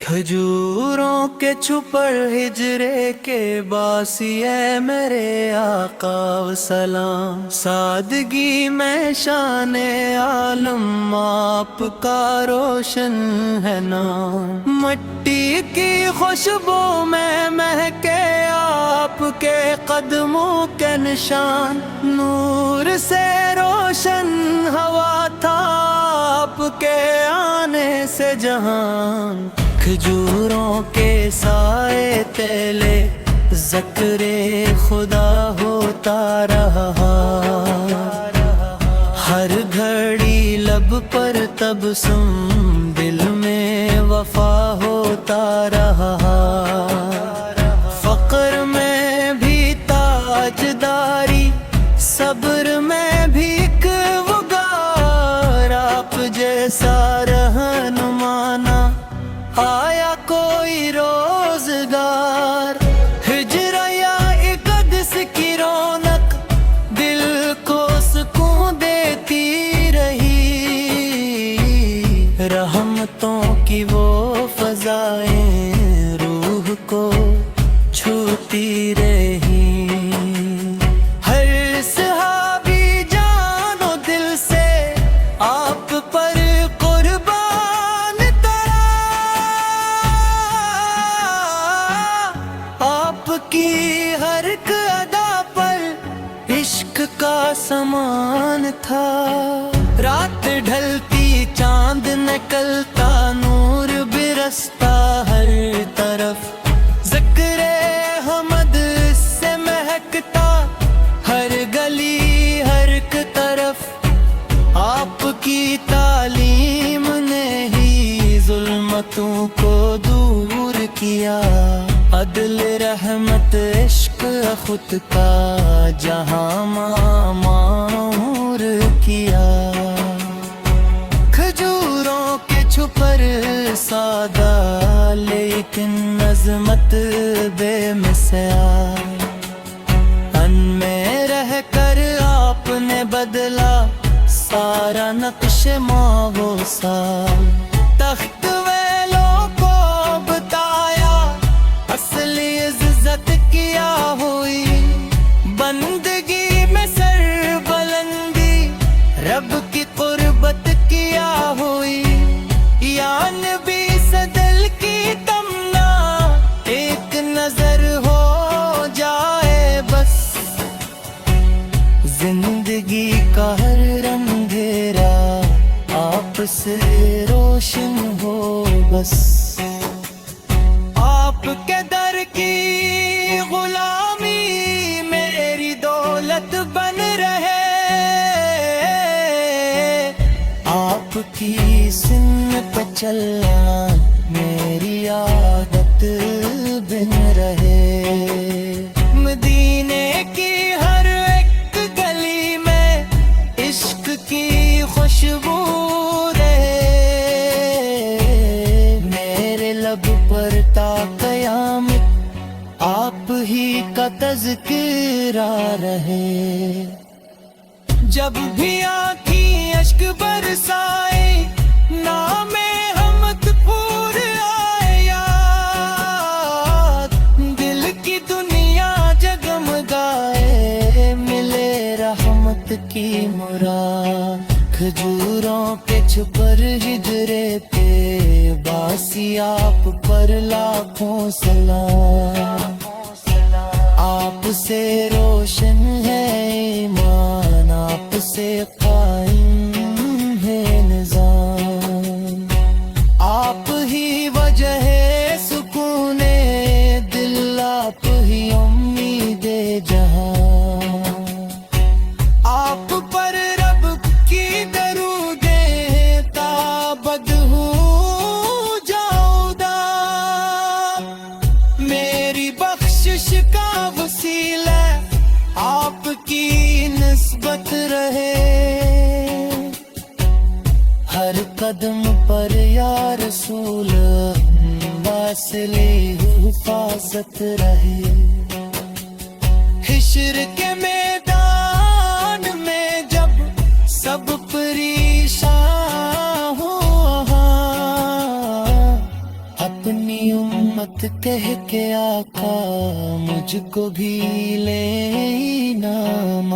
کھجوروں کے چھپر ہجرے کے باسی اے میرے آقا و سلام، سادگی میں شان عالم آپ کا روشن ہے نام، مٹی کی خوشبو میں مہکے آپ کے قدموں کے نشان، نور سے روشن ہوا تھا آپ کے آنے سے جہان، کھجوروں کے سائے تلے ذکر خدا ہوتا رہا، ہر گھڑی لب پر تبسم دل میں وفا ہوتا رہا، فقر میں بھی تاجداری، صبر میں بھی ایک وقار، آپ جیسا رہنما نہ آیا کوئی روزگار، ہجر یا اقدس کی رونق دل کو سکون دیتی رہی، رحمتوں کی وہ فضائیں روح کو چھوتی رہی، ہر صحابی جان و دل سے آپ پر کی ہر ایک ادا پر عشق کا سامان تھا، رات ڈھلتی چاند نکلتا نور برستا ہر طرف، ذکر حمد سے مہکتا ہر گلی ہر ایک طرف، آپ کی تعلیم نے ہی ظلمتوں کو دور کیا، عدل رحمت عشق خود کا جہاں معمور کیا، کھجوروں کے چھپر سادہ لیکن عظمت بے مثال، ان میں رہ کر آپ نے بدلا سارا نقش ماہ و سال، تخت ویلوں کو بتایا اصلی عزت کیا ہوئی، بندگی میں سر بلندی رب کی قربت کیا ہوئی، یا نبی سے دل کی تمنا ایک نظر ہو جائے بس، زندگی کا ہر رنگ اندھیرا آپ سے روشن ہو بس، آپ کے در کی غلامی میری دولت بن رہے، آپ کی سنت پہ چلنا میری عادت بن رہے، مدینے کی ہر ایک گلی میں عشق کی خوشبو پر تا قیامت آپ ہی کا تذکرہ رہے، جب بھی آنکھیں اشک برسائے نام حمد پور آئے یاد، دل کی دنیا جگمگائے ملے رحمت کی مراد، کھجوروں کے چھپر ہجرے پہ باسی آپ پر لاکھوں سلام، آپ سے روشن ہے ایمان، آپ سے قائم ہے نظام، آپ ہی وجہ ہے سکون دل، آپ ہی امید جہاں، آپ پر رب کی درودیں تابد ہو کا وسیلہ آپ کی نسبت رہے، ہر قدم پر یا رسول واصلی حفاظت رہے، حشر کے میدان میں جب سب پریشان ہو اپنی امت کہہ کے آقا مجھ کو بھی لے نام